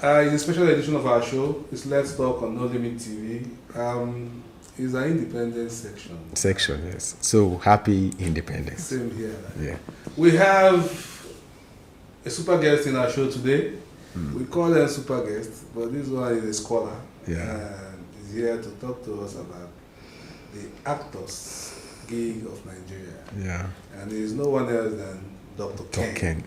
It's a special edition of our show. It's Let's Talk on No Limit TV. It's an independent section. Yes. So happy independence. Same here. Yeah. We have a super guest in our show today. We call them super guests, but this one is a scholar. Yeah. And he's here to talk to us about the Actors Guild of Nigeria. Yeah. And he's no one else than Dr. Ken.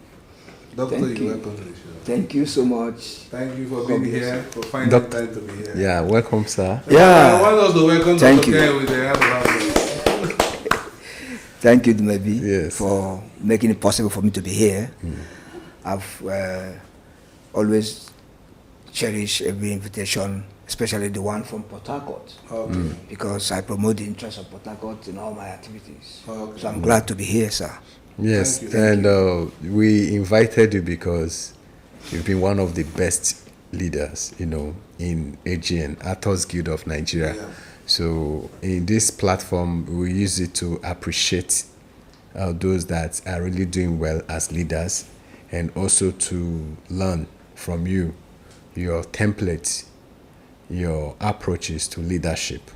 Doctor, you're welcome to the show. Thank you so much. Thank you for being here, for finding time to be here. Yeah, welcome, sir. Yeah. I want us to welcome Thank Dr. you. Ken with a round of applause. Thank you, Dumebi, Yes. for making it possible for me to be here. I've always cherished every invitation, especially the one from Port Harcourt, because I promote the interests of Port Harcourt in all my activities. Okay. So I'm glad to be here, sir. Yes, Thank we invited you because you've been one of the best leaders, in AGN, Actors Guild of Nigeria. Yeah. So in this platform, we use it to appreciate those that are really doing well as leaders, and also to learn from you, your templates, your approaches to leadership.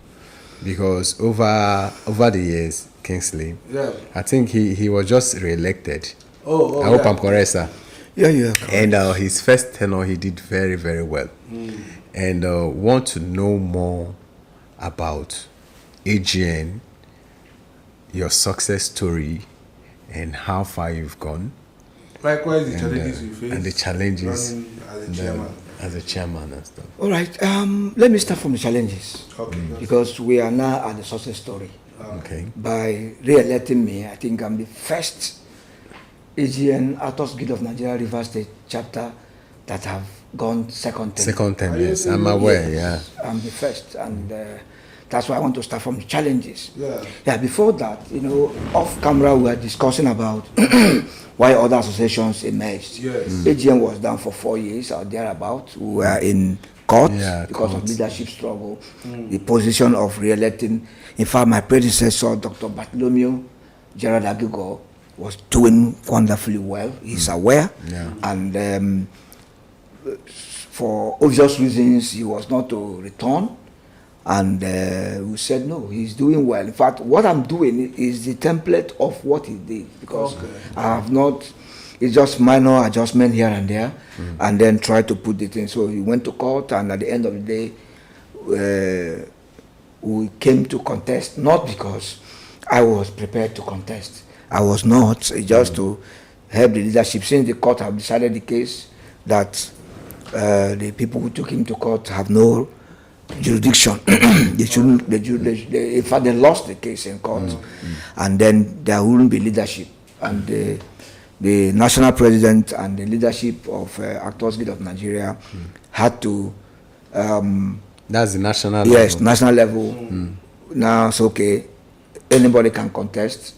Because over the years, Kingsley, Yeah. I think he was just re-elected. Oh, I hope yeah. I'm correct, sir. Yeah. And his first tenure, he did very, very well. And want to know more about AGN, your success story, and how far you've gone. Likewise, the challenges you face. And the challenges running as a chairman. as a chairman and stuff. All right. Let me start from the challenges, Okay. because we are now at the success story. Okay. By re-electing me, I think I'm the first AGN Actors Guild of Nigeria Rivers State chapter that have gone second term. Second time, yes. I'm aware, yeah. I'm the first, and that's why I want to start from the challenges. Yeah. Before that, off camera we were discussing about why other associations emerged. Yes. AGN was down for 4 years or thereabout. We were in court because of court. leadership struggle, the position of re-electing. In fact, my predecessor, Dr. Bartholomew Gerard Agigo, was doing wonderfully well. He's aware. Yeah. And for obvious reasons, he was not to return. And we said, no, he's doing well. In fact, what I'm doing is the template of what he did, because I have not, it's just minor adjustment here and there, and then try to put it in. So he went to court, and at the end of the day, we came to contest, not because I was prepared to contest. I was not. It's just to help the leadership, since the court have decided the case that the people who took him to court have no jurisdiction. They shouldn't. In fact, they lost the case in court, and then there wouldn't be leadership. And the national president and the leadership of Actors Guild of Nigeria had to. That's the national level. Yes, national level. Now it's okay. Anybody can contest.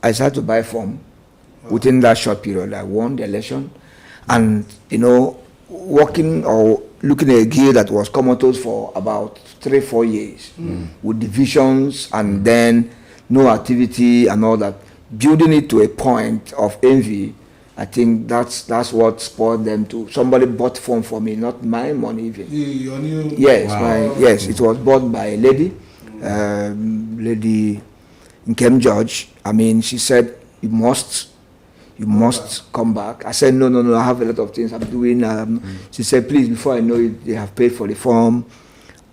I started to buy form. Within that short period, I won the election, and working or looking at a guild that was comatose for about 3-4 years, with divisions and then no activity and all that, building it to a point of envy. I think that's what spoiled them to. Somebody bought form for me, not my money even. Your new. Yes, Wow. yes, it was bought by a lady, Lady Nkem George. I mean, she said, you must come back. I said, no, I have a lot of things I'm doing. She said, please, before I know it, they have paid for the form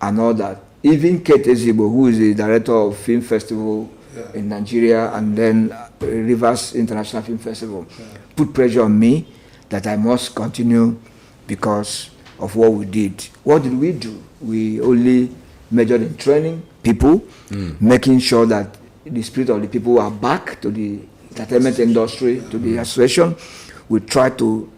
and all that. Even Kate Ezigbo, who is the director of Film Festival in Nigeria and then Rivers International Film Festival, put pressure on me that I must continue because of what we did. What did we do? We only majored in training people, making sure that the spirit of the people are back to the entertainment industry, to the association. We try to,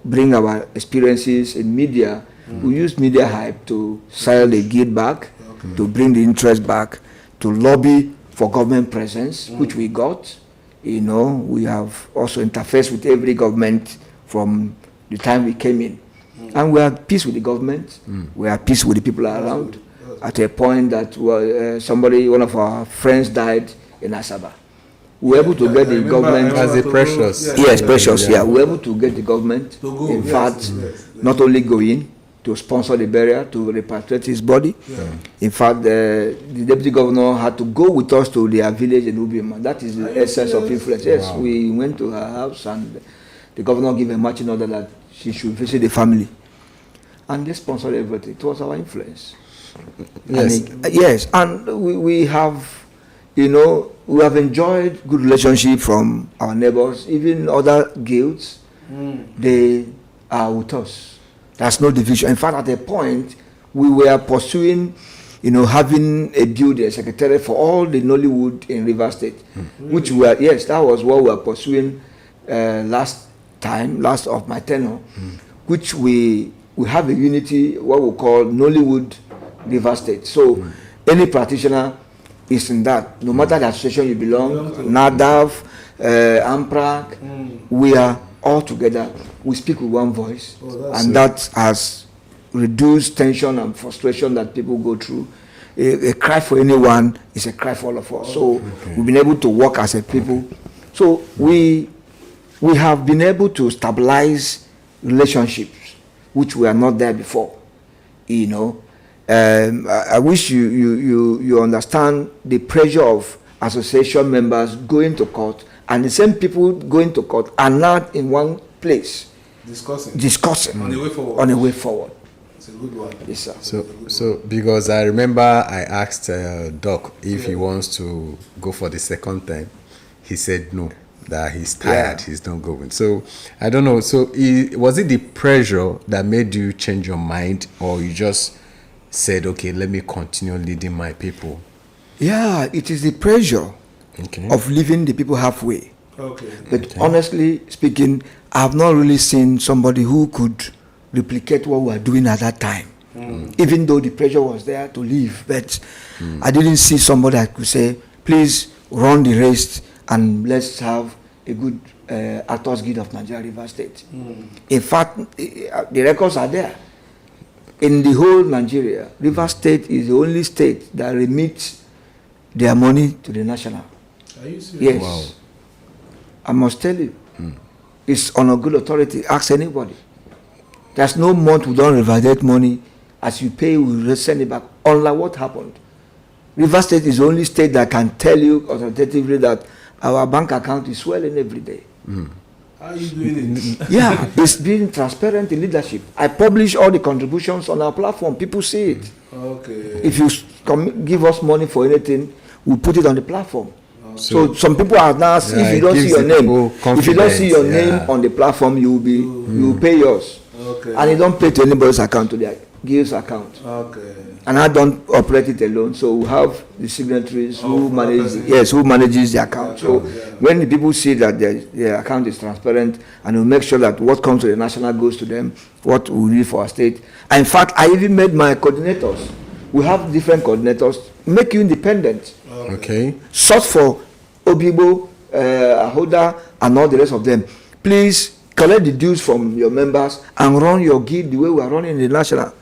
bring our experiences in media. We use media hype to sell the guild back, to bring the interest back, to lobby for government presence, which we got. We have also interfaced with every government from the time we came in. And we are at peace with the government. We are at peace with the people around. At a point that one of our friends died in Asaba. we were able to get the government. As a precious. Yes, precious. Yeah, we were able to get the government. To go. In fact, not only go in to sponsor the burial, to repatriate his body. Yeah. In fact, the deputy governor had to go with us to their village in Ubima. That is the essence of influence. Yes, Wow. we went to her house and the governor gave a marching order that she should visit the family. And they sponsored everything. It was our influence. Yes. Yes, and we have, you know, we have enjoyed good relationship from our neighbors, even other guilds. They are with us. There's no division. In fact, at a point, we were pursuing, you know, having a building, a secretariat for all the Nollywood in River State, which were, yes, that was what we were pursuing last of my tenure, which we have a unity, what we call Nollywood River State. So any practitioner is in that, no matter the association you belong, NADAV, AMPRAC, we are all together. We speak with one voice, and that has reduced tension and frustration that people go through. A cry for anyone is a cry for all of us. So we've been able to work as a people. So we have been able to stabilize relationships which were not there before. You know, I wish you understand the pressure of association members going to court, and the same people going to court are not in one place discussing on the way forward. On the way forward. It's a good one. Yes, sir. So because I remember I asked Doc if he wants to go for the second time, he said no, that he's tired, he's not going. So I don't know. So was it the pressure that made you change your mind, or you just said, okay, let me continue leading my people? Yeah, it is the pressure of leaving the people halfway. But honestly speaking, I have not really seen somebody who could replicate what we were doing at that time. Even though the pressure was there to leave, but I didn't see somebody that could say, please run the race and let's have a good Actors Guild of Nigeria River State. In fact, the records are there. In the whole Nigeria, River State is the only state that remits their money to the national. Are you serious? Yes. Wow. I must tell you, it's on a good authority. Ask anybody. There's no month we don't revalidate money. As you pay, we send it back. Unlike what happened. River State is the only state that can tell you authoritatively that our bank account is swelling every day. How are you doing it? Yeah, it's being transparent in leadership. I publish all the contributions on our platform. People see it. If you give us money for anything, we put it on the platform. So some people are now, if you don't see your name, on the platform, you will pay yours. And you don't pay to anybody's account, to their guild's account. And I don't operate it alone. So we have the signatories who manages the account. So when the people see that their account is transparent, and we make sure that what comes to the national goes to them, what we need for our state. And in fact, I even made my coordinators. We have different coordinators. Make you independent. Sort for Obibo, Ahoda, and all the rest of them. Please collect the dues from your members and run your guild the way we are running in the national,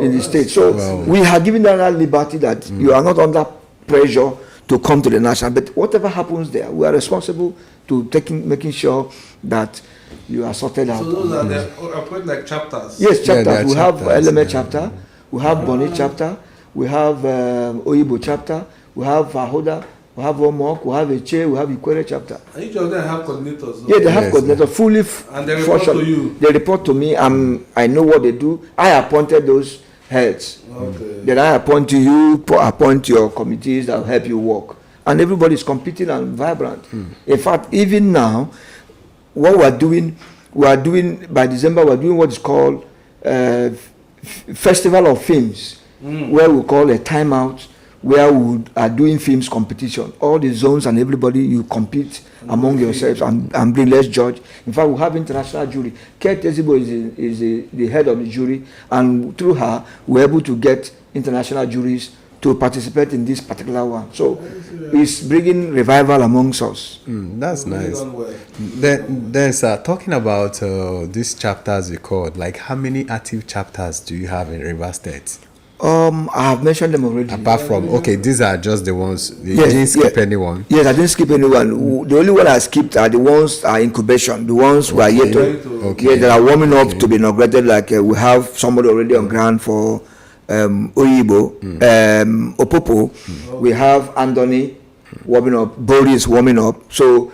in the state. So we have given them that liberty that you are not under pressure to come to the national. But whatever happens there, we are responsible to making sure that you are sorted out. So those are the like chapters? Yes, chapters. We have LMA chapter, we have Bonny chapter, we have Oyibo chapter, we have Ahoda, we have Omok, we have Eche, we have Ikwere chapter. And each of them have coordinators? Yeah, they have coordinators, fully and they report to you? They report to me, I know what they do. I appointed those heads. Then I appoint you, appoint your committees that will help you work. And everybody is competing and vibrant. In fact, even now, what we are doing by December, we are doing what is called Festival of Films, where we call a timeout, where we are doing films competition. All the zones and everybody, you compete among yourselves and bring less judge. In fact, we have international jury. Kate Ezibo is the head of the jury, and through her, we're able to get international juries to participate in this particular one. So it's bringing revival amongst us. That's nice. Then sir, talking about these chapters you called, like how many active chapters do you have in River State? I have mentioned them already. Apart from, okay, these are just the ones. You Yes, didn't skip anyone. Yes, I didn't skip anyone. The only one I skipped are the ones are incubation. The ones who are yet to, Okay. that are warming up to be inaugurated. Like we have somebody already on ground for Oyibo, Opopo. We have Anthony warming up, Boris warming up. So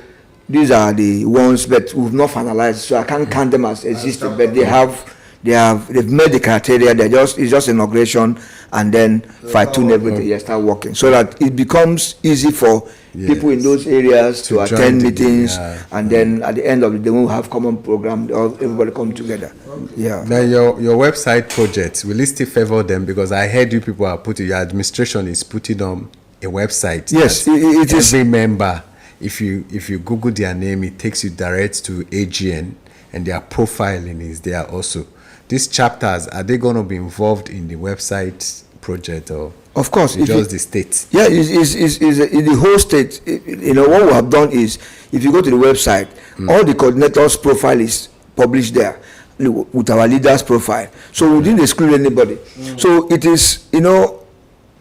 these are the ones, but we've not finalized. So I can't count them as existing, but they've made the criteria. It's just inauguration, and then fine-tune everything. Start working, so that it becomes easy for people in those areas to attend meetings, and then at the end of the day, we'll have common program. Everybody come together. Yeah. Now your website projects, will it still favor them? Because I heard you people are putting, your administration is putting on a website. Yes, it is. Every member, if you Google their name, it takes you direct to AGN, and their profiling is there also. These chapters, are they going to be involved in the website project, or of course, just the state? Yeah, it's the whole state. What we have done is, if you go to the website, all the coordinators' profile is published there with our leaders' profile. So we didn't exclude anybody. So it is,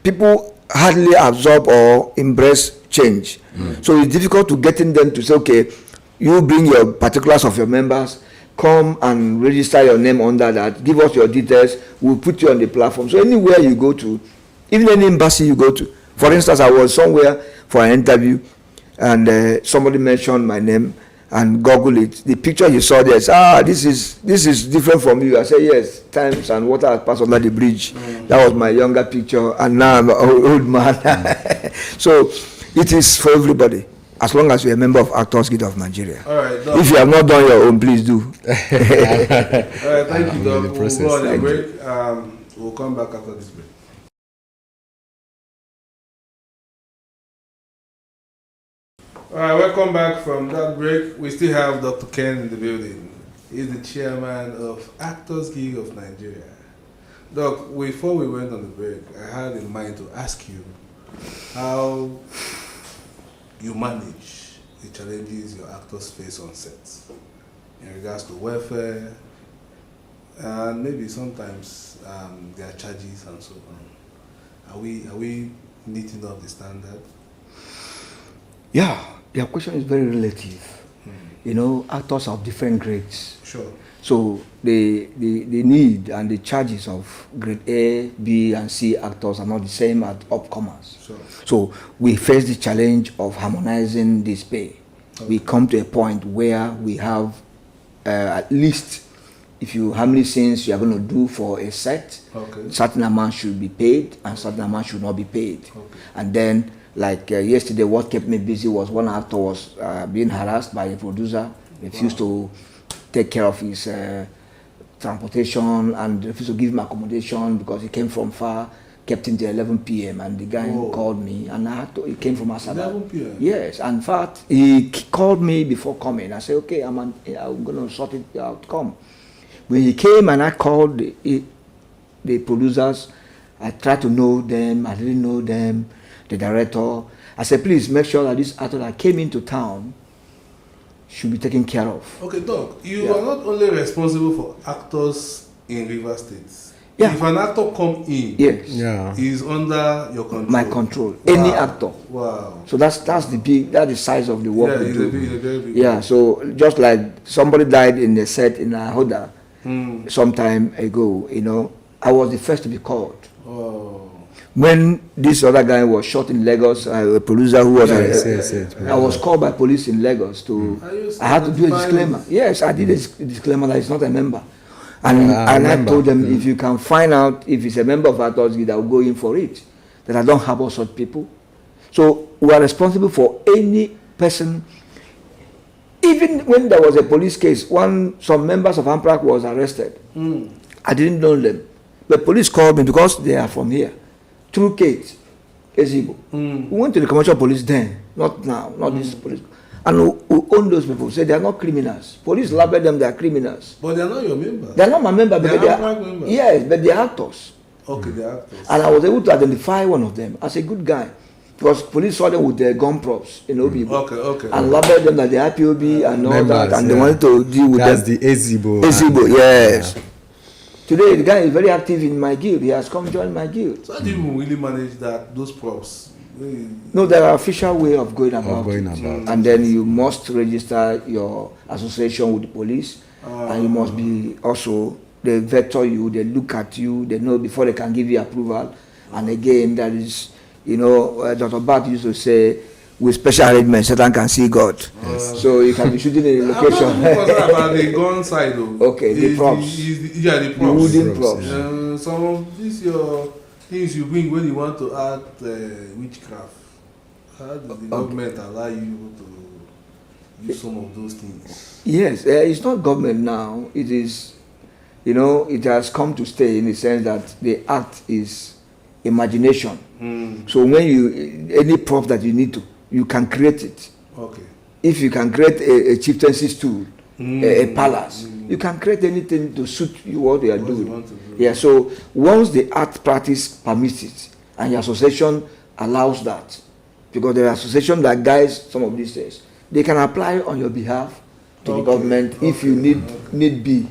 people hardly absorb or embrace change. So it's difficult to getting them to say, okay, you bring your particulars of your members, come and register your name under that, give us your details, we'll put you on the platform. So anywhere you go to, even any embassy you go to. For instance, I was somewhere for an interview, and somebody mentioned my name, and Google it. The picture you saw there, this is different from you. I said, yes, times and water has passed under the bridge. That was my younger picture, and now I'm an old man. So it is for everybody, as long as you're a member of Actors Guild of Nigeria. All right, Doc. If you have not done your own, please do. All right, thank you, Doc. We'll go on a break. We'll come back after this break. All right, welcome back from that break. We still have Dr. Ken in the building. He's the chairman of Actors Guild of Nigeria. Doc, before we went on the break, I had in mind to ask you how you manage the challenges your actors face on set in regards to welfare, and maybe sometimes their charges and so on. Are we meeting up the standard? Yeah, your question is very relative. Actors of different grades. Sure. So the need and the charges of grade A, B, and C actors are not the same as upcomers. Sure. So we face the challenge of harmonizing this pay. Okay. We come to a point where we have at least, how many scenes you are going to do for a set, certain amount should be paid and certain amount should not be paid. Okay. And then, like yesterday, what kept me busy was one actor was being harassed by a producer, refused to take care of his transportation and refused to give him accommodation because he came from far, kept him till 11 p.m. and the guy called me, and he came from Asaba. 11 p.m.? Yes, and in fact, he called me before coming. I said, okay, I'm going to sort it out, come. When he came and I called the producers, I tried to know them, I didn't know them, the director. I said, please make sure that this actor that came into town should be taken care of. Okay, Doc, you are not only responsible for actors in River State. Yeah. If an actor come in, he's under your control. My control. Wow. Any actor. Wow. So that's the size of the work we do. It's a very big work. So just like somebody died in the set in Ahoda some time ago, I was the first to be called. Oh. When this other guy was shot in Lagos, a producer who was I was called by police in Lagos I had to do a disclaimer. Yes, I did a disclaimer that he's not a member. And I told them, if you can find out if he's a member of Actors Guild, I will go in for it. That I don't harbor such people. So we are responsible for any person. Even when there was a police case, some members of AMPRAC was arrested. I didn't know them. The police called me because they are from here. Through Kate, Ezibo. We went to the commercial police then, not now, not this police. And who own those people say they are not criminals. Police label them, they are criminals. But they are not your members. They are not my members. They are members. Yes, but they are actors. Okay, they are actors. And I was able to identify one of them as a good guy. Because police saw them with their gun props in OB. Okay. And labeled them that they are POB and all members, that. And they wanted to deal with That's them. the Ezibo. Ezibo, yes. Today, the guy is very active in my guild. He has come join my guild. So how do you really manage those props? No, there are official way of going about it. And then you must register your association with the police. And you must be also, they veto you, they look at you, they know before they can give you approval. And again, that is, Dr. Bat used to say, with special arrangements, Satan can see God. So you can be shooting in a location. I'm not concerned about the gun side, though. Okay, the props. The props. The wooden props. Some of these your things you bring when you want to add witchcraft. How does the government allow you to use some of those things? Yes, it's not government now. It is, it has come to stay in the sense that the act is imagination. So when any prop that you need to, you can create it. Okay. If you can create a chieftaincy stool, a palace, you can create anything to suit you what you are doing. Yeah. So once the art practice permits it, and your association allows that, because there are associations that guides some of these things, they can apply on your behalf to the government if you need be.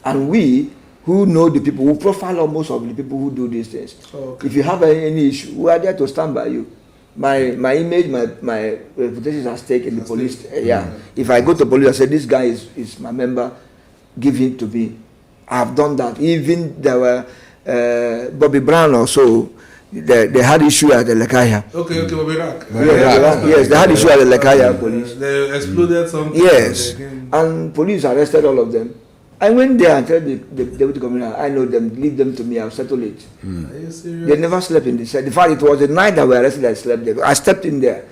And we who know the people, who profile almost of the people who do these things. If you have any issue, we are there to stand by you. My image, my reputation is at stake in the police. If I go to police and say this guy is my member, give him to me. I have done that. Even there were Bobby Brown or so. They had issue at the Lekaya. Okay, Bobby Rack. Yes, they had issue at the Lekaya police. They exploded something. Yes, and police arrested all of them. I went there and told the deputy commissioner, I know them, leave them to me, I'll settle it. Are you serious? They never slept in the cell. In fact, it was the night that we were arrested, I slept there. I stepped in there.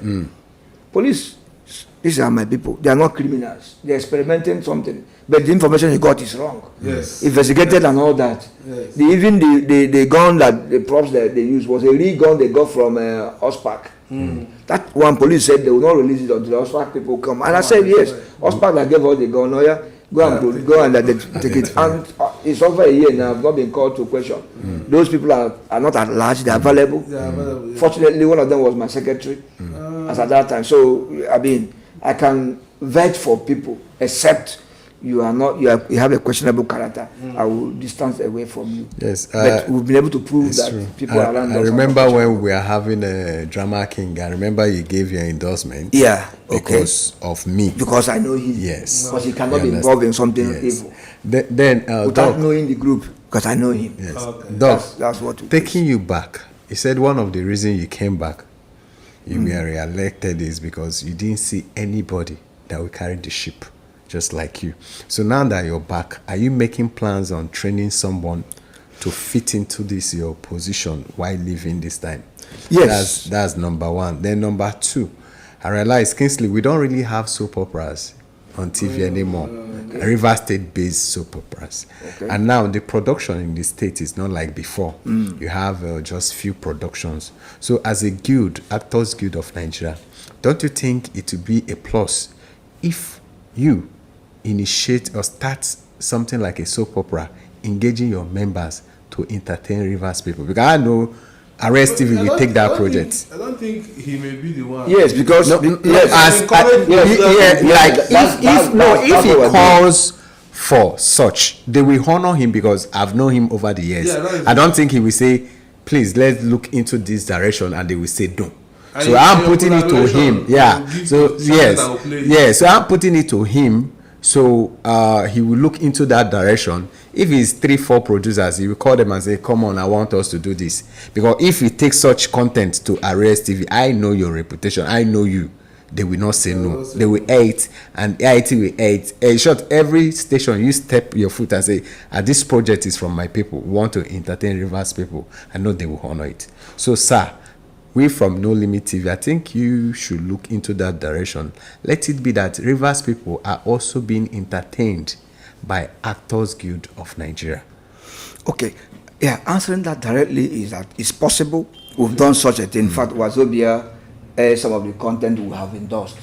Police, these are my people. They are not criminals. They're experimenting something. But the information he got is wrong. Yes. Investigated and all that. Yes. Even the gun that the props that they used was a real gun they got from Ospak. That one police said they will not release it until the Ospak people come. And I said, yes, Ospak that gave us the gun, go and take it. And it's over a year now. I've not been called to question. Those people are not at large. They are available. Fortunately, one of them was my secretary as at that time. So I can vet for people, except you have a questionable character. I will distance away from you. Yes, but we've been able to prove that true. people around us. I remember when we were having a Drama King. I remember you gave your endorsement. Yeah, because of me. Because I know him. Yes, because he cannot be involved in something evil. Then without knowing the group, because I know him. Yes, that's what. Taking you back, he said one of the reasons you came back, you were re-elected, is because you didn't see anybody that will carry the ship, just like you. So now that you're back, are you making plans on training someone to fit into your position while leaving this time? Yes. That's number one. Then number two, I realize, Kingsley, we don't really have soap operas on TV anymore. River State-based soap operas. And now the production in the state is not like before. You have just few productions. So as a guild, Actors Guild of Nigeria, don't you think it would be a plus if you initiate or start something like a soap opera, engaging your members to entertain Rivers people? Because I know Arrest TV will take that project. I don't think he may be the one. Yes, because if he calls for such, they will honor him because I've known him over the years. I don't think he will say, please let's look into this direction, and they will say no. So I'm putting it to him. So I'm putting it to him. So he will look into that direction. If it's 3-4 producers, he will call them and say, come on, I want us to do this. Because if you take such content to Arrest TV, I know your reputation, I know you. They will not say no. They will hate, and IT will hate. In short, every station you step your foot and say, this project is from my people. We want to entertain Rivers people. I know they will honor it. So, sir, we from No Limit TV, I think you should look into that direction. Let it be that Rivers people are also being entertained by Actors Guild of Nigeria. Okay. Yeah, answering that directly is that it's possible. We've done such a thing. In fact, Wazobia, some of the content we have endorsed.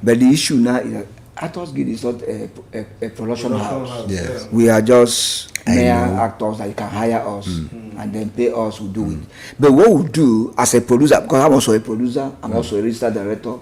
But the issue now is that Actors Guild is not a production house. Yes. We are just mere actors that you can hire us and then pay us to do it. But what we do as a producer, because I'm also a producer, I'm also a registered director,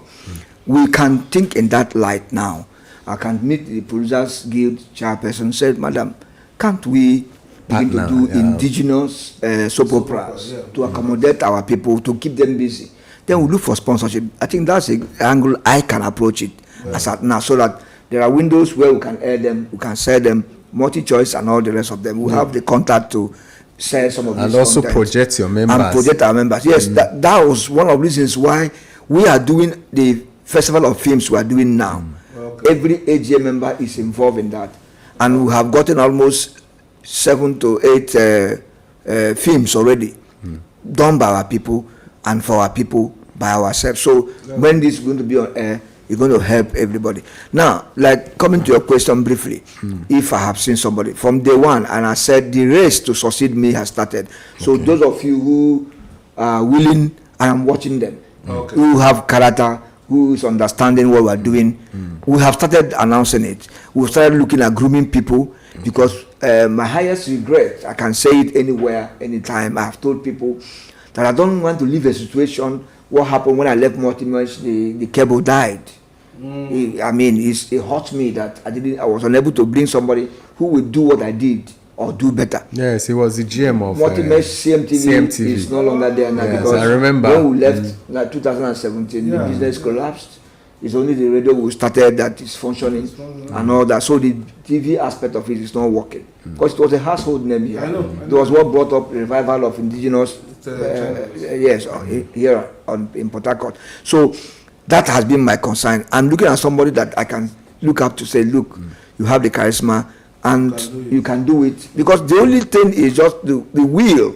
we can think in that light now. I can meet the Producers Guild chairperson and say, Madam, can't we begin to do indigenous soap operas to accommodate our people, to keep them busy. Then we look for sponsorship. I think that's the angle I can approach it as at now, so that there are windows where we can air them, we can sell them, multi-choice and all the rest of them. We have the contact to sell some of these and also content. project your members. And project our members. Yes, that was one of the reasons why we are doing the Festival of Films we are doing now. Okay. Every AGN member is involved in that. And we have gotten almost 7 to 8 films already done by our people and for our people by ourselves. So when this is going to be on air, it's going to help everybody. Now, like coming to your question briefly, if I have seen somebody from day one, and I said the race to succeed me has started. So those of you who are willing, I am watching them, who have character, who is understanding what we are doing. We have started announcing it. We've started looking at grooming people, because my highest regret, I can say it anywhere, anytime, I have told people that I don't want to leave a situation. What happened when I left Mortimer's, the cable died. I mean, it hurt me that I was unable to bring somebody who would do what I did or do better. Yes, he was the GM of Mortimer's CMTV is no longer there now, because I remember when we left, like 2017, the business collapsed. It's only the radio we started that is functioning and all that. So the TV aspect of it is not working, because it was a household name here. I know. It was what brought up the revival of indigenous, yes, here in Port Harcourt. So that has been my concern. I'm looking at somebody that I can look up to, say, look, you have the charisma and you can do it. Because the only thing is just the will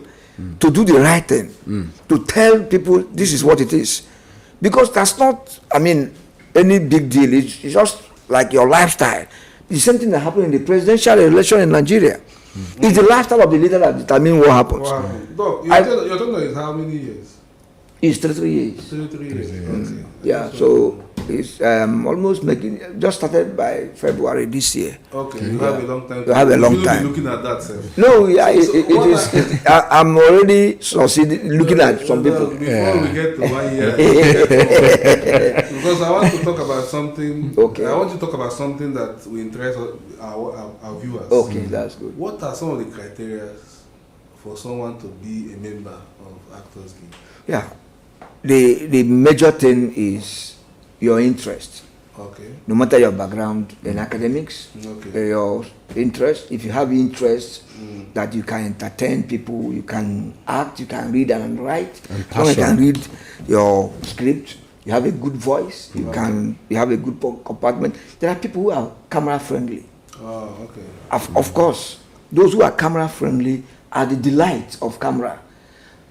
to do the right thing, to tell people this is what it is. Because that's not, I mean, any big deal. It's just like your lifestyle. The same thing that happened in the presidential election in Nigeria. It's the lifestyle of the leader that determines what happens. Wow. Doc, your tenure is how many years? It's 33 years. 33 years. Okay. Yeah, so it's almost making, just started by February this year. Okay, you have a long time. You have a long time. Be looking at that, sir. No, yeah, I'm already succeeding looking at some people. Before we get to 1 year, because I want to talk about something. Okay. I want to talk about something that will interest our viewers. Okay, that's good. What are some of the criteria for someone to be a member of Actors Guild? Yeah, the major thing is your interest. Okay. No matter your background in academics, okay, your interest. If you have interest that you can entertain people, you can act, you can read and write. You can read your script. You have a good voice. You have a good compartment. There are people who are camera friendly. Oh, okay. Of course, those who are camera friendly are the delight of camera.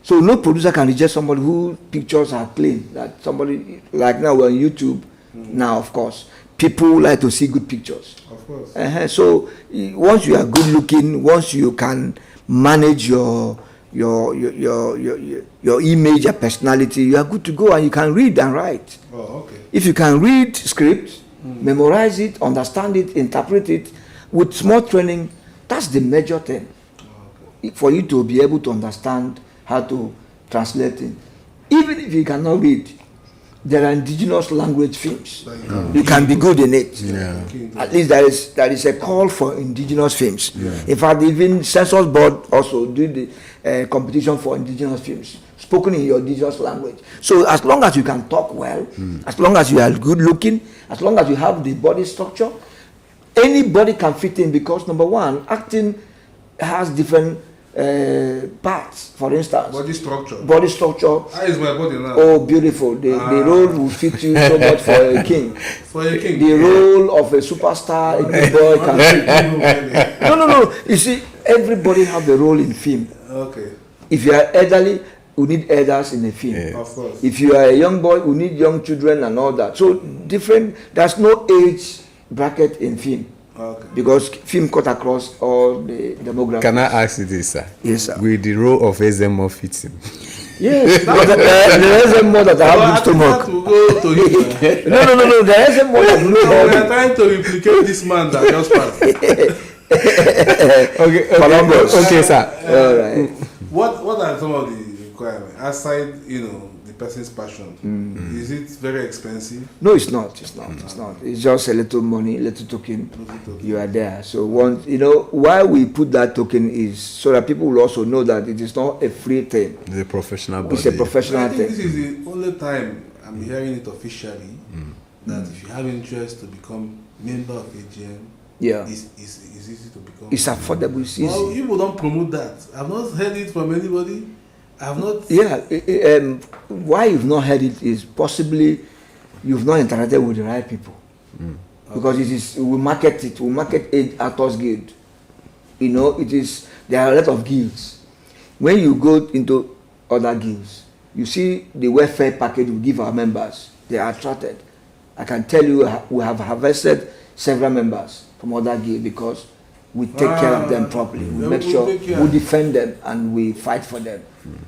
So no producer can reject somebody whose pictures are clean. That somebody, like now we're on YouTube. Now, of course, people like to see good pictures. Of course. So once you are good looking, once you can manage your image, your personality, you are good to go, and you can read and write. Oh, okay. If you can read script, memorize it, understand it, interpret it, with small training, that's the major thing. Okay. For you to be able to understand how to translate it. Even if you cannot read, there are indigenous language films. You can be good in it. Yeah. At least there is a call for indigenous films. Yeah. In fact, even Census Board also do the competition for indigenous films, spoken in your indigenous language. So as long as you can talk well, as long as you are good looking, as long as you have the body structure, anybody can fit in, because number one, acting has different parts. For instance, Body structure. How is my body now? Oh, beautiful. The role will fit you so much for a king. For a king. The role of a superstar, a good boy can fit. No. You see, everybody have a role in film. Okay. If you are elderly, we need elders in a film. Yeah. Of course. If you are a young boy, we need young children and all that. So different. There's no age bracket in film. Okay. Because film cut across all the demographics. Can I ask you this, sir? Yes, sir. Will the role of Ezemo fit him? Yes, but there isn't more that I have good stomach. To go to him. No, there isn't more that We are trying to replicate this man that just passed. Columbus. Okay, sir. All right. What are some of the requirements aside, the the person's passion. Is it very expensive? No, it's not. It's not. It's not. It's just a little money, little token. You are there. So once why we put that token is so that people will also know that it is not a free thing. It's a professional body. It's a professional I think thing. this is the only time I'm hearing it officially that if you have interest to become member of AGN, Yeah. it's easy to become. It's affordable. It's easy. Well, people don't promote that. I've not heard it from anybody. I've not. Yeah. Why you've not heard it is possibly you've not interacted with the right people. Because it is we market it. We market it Actors Guild. There are a lot of guilds. When you go into other guilds, you see the welfare package we give our members. They are attracted. I can tell you we have harvested several members from other guilds because we take care of them properly. We make sure we defend them and we fight for them.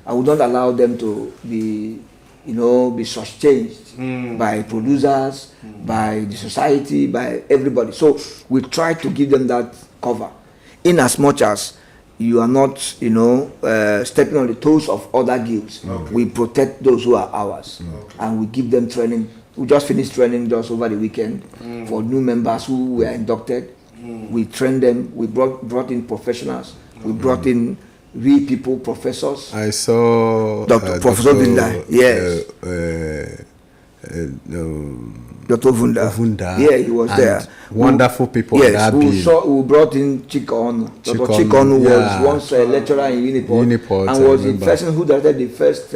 And we don't allow them to be shortchanged by producers, by the society, by everybody. So we try to give them that cover. In as much as you are not, stepping on the toes of other guilds, we protect those who are ours, and we give them training. We just finished training just over the weekend for new members who were inducted. We trained them. We brought in professionals. We brought in real people, professors. I saw Professor Vunda. Yes. Dr. Vunda. Yeah, he was there. Wonderful people. Yes, we brought in Chigozie. Dr. Chigozie was once a lecturer in Uniport and was the person who directed the first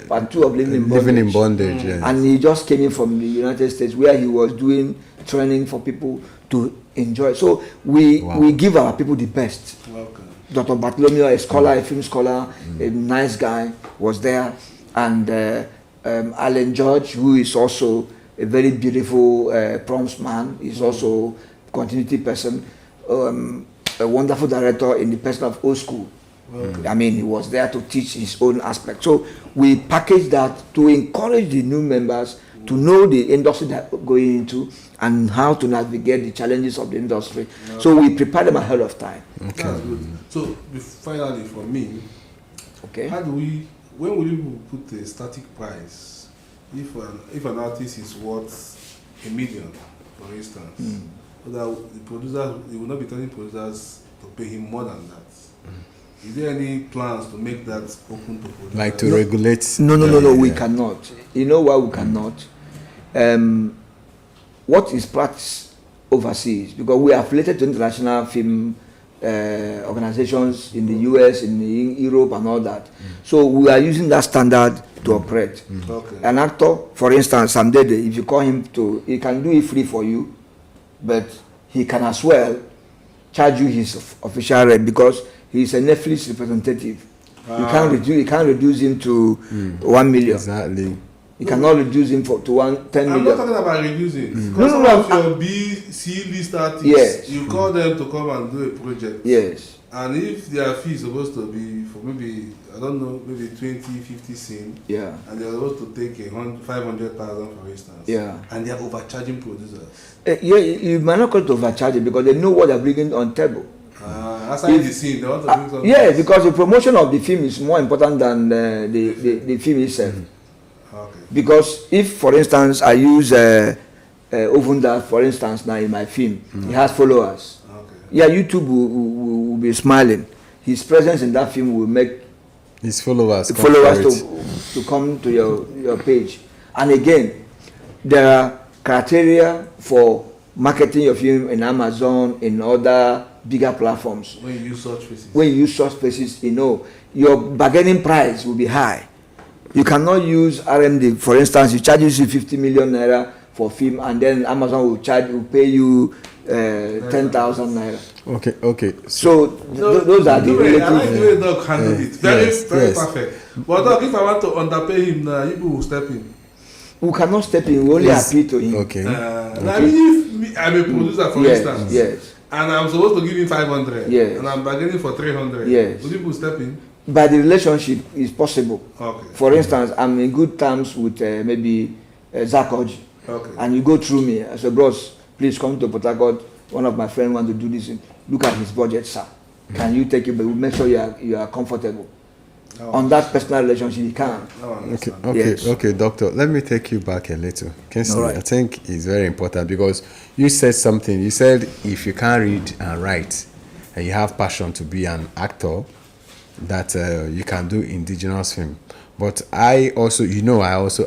part 2 of Living in Bondage. Yes. And he just came in from the United States where he was doing training for people to enjoy. So we give our people the best. Welcome. Dr. Bartholomew, a scholar, a film scholar, a nice guy, was there. And Alan George, who is also a very beautiful prompts man, is also a continuity person, a wonderful director in the person of Old School. I mean, he was there to teach his own aspect. So we package that to encourage the new members to know the industry that we're going into and how to navigate the challenges of the industry. So we prepare them ahead of time. Okay. That's good. So finally, for me, how do we? When will you put a static price? If an artist is worth $1 million, for instance, so that the producer, he will not be telling producers to pay him more than that. Is there any plans to make that open to producers? Like to regulate? No, we cannot. You know why we cannot? What is practiced overseas, because we are affiliated to international film organizations in the US, in Europe and all that. So we are using that standard to operate. An actor, for instance, Sam Dede, if you call him he can do it free for you, but he can as well charge you his official rate because he is a Netflix representative. You can't reduce him to 1 million. Exactly. You cannot reduce him to 10 million. I'm not talking about reducing. Because some of your B, C list artists, you call them to come and do a project. Yes. And if their fee is supposed to be for maybe, I don't know, maybe 20, 50 cents, yeah, and they're supposed to take 500,000 for instance, yeah, and they're overcharging producers. Yeah, you might not call it overcharging because they know what they're bringing on table. Aside the scene, they want to bring something. Yeah, because the promotion of the film is more important than the film itself. Okay. Because if, for instance, I use Ovunda, for instance, now in my film, he has followers. Okay. Yeah, YouTube will be smiling. His presence in that film will make his followers to come to your page. And again, there are criteria for marketing your film in Amazon, in other bigger platforms. When you use such faces. When you use such faces, your bargaining price will be high. You cannot use RMD. For instance, you charge you 50 million naira for film, and then Amazon will pay you 10,000 naira. Okay. So those are the relative. I like the way Doc handled it. Very perfect. But Doc, if I want to underpay him now, people will step in. We cannot step in. We only appeal to him. Okay. I mean, if I'm a producer, for instance, yes, and I'm supposed to give him 500, yes, and I'm bargaining for 300, yes, will people step in? But the relationship is possible. Okay. For instance, I'm in good terms with maybe Zach Oji. Okay. And you go through me. I say, bros, please come to Port Harcourt. One of my friends want to do this. Look at his budget, sir. Can you take it? But we'll make sure you are comfortable. on that personal relationship, he can. Okay, doctor. Let me take you back a little. All right. I think it's very important because you said something. You said if you can't read and write, and you have passion to be an actor, that you can do indigenous film. But I also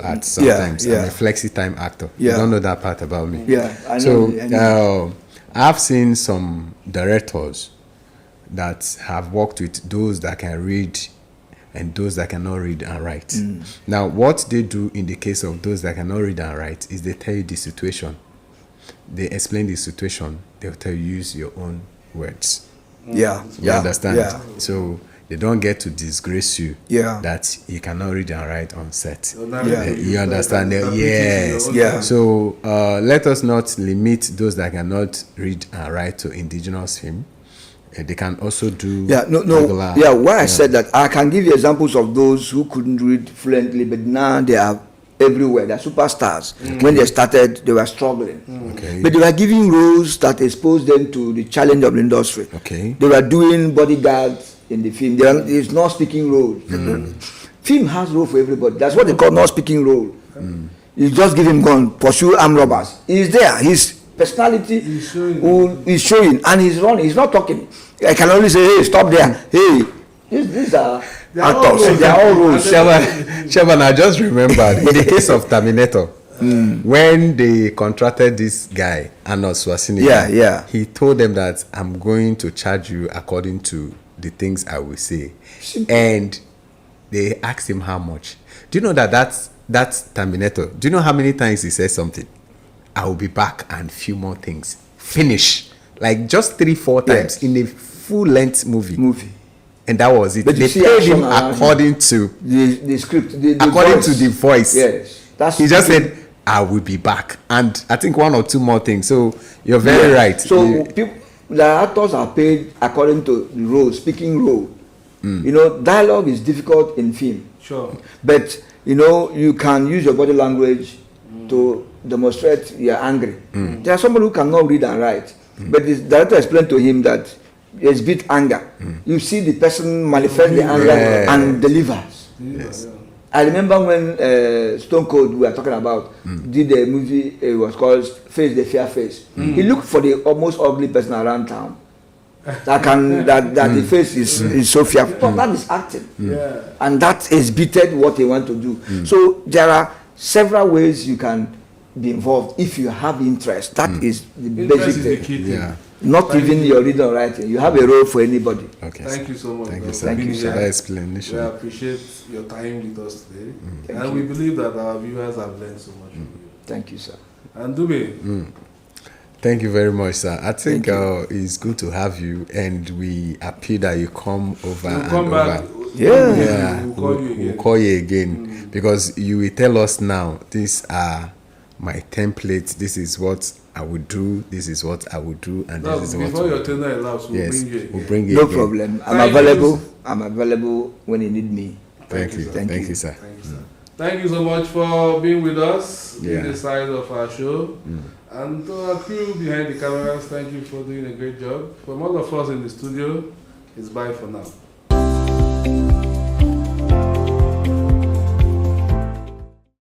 act sometimes. Yeah. I'm a flexi-time actor. Yeah. You don't know that part about me. Yeah, I know. So I've seen some directors that have worked with those that can read and those that cannot read and write. Now, what they do in the case of those that cannot read and write is they tell you the situation. They explain the situation. They'll tell you use your own words. Yeah. You understand? Yeah. So they don't get to disgrace you that you cannot read and write on set. You understand? Yes. Yeah. So let us not limit those that cannot read and write to indigenous film. They can also do regular, I said that, I can give you examples of those who couldn't read fluently, but now they are everywhere. They're superstars. When they started, they were struggling. But they were giving roles that exposed them to the challenge of the industry. They were doing bodyguards in the film. It's not speaking roles. Film has role for everybody. That's what they call not speaking role. You just give him gun, pursue armed robbers. He's there. His personality is showing, and he's running. He's not talking. I can only say, hey, stop there. Hey, these are actors. They are all roles. Chairman, I just remembered in the case of Terminator, when they contracted this guy, Arnold Schwarzenegger, he told them that I'm going to charge you according to the things I will say. And they asked him how much. Do you know that's Terminator? Do you know how many times he said something? I will be back and few more things. Finish. Like just 3-4 times in a full-length movie. And that was it. But they paid him according to the script, according voice. to the voice. Yes. He just said, I will be back. And I think 1 or 2 more things. So you're very right. So the actors are paid according to the role, speaking role. You know, dialogue is difficult in film. Sure. But, you know, you can use your body language to demonstrate you're angry. There are somebody who cannot read and write. But the director explained to him that there's bit anger. You see the person manifest the anger and delivers. I remember when Stone Cold, we were talking about, did a movie, it was called Face the Fear Face. He looked for the almost ugly person around town. That the face is so fearful. But that is acting. And that exhibited what they want to do. So there are several ways you can be involved if you have interest. That is the basic thing. Not even your reading or writing. You have a role for anybody. Thank you so much. Thank you, sir. Thank you, for that explanation. We appreciate your time with us today. And we believe that our viewers have learned so much from you. Thank you, sir. And Dube. Thank you very much, sir. I think it's good to have you, and we appeal that you come over and come back. over. We'll call you again because you will tell us now, these are my templates, this is what I would do, this is what I would do, and this is what before your tenure elapses, we'll bring you no again. problem. I'm available when you need me. Thank you, sir. Thank you so much for being with us in the side of our show. And to our crew behind the cameras, thank you for doing a great job. From all of us in the studio, it's bye for now.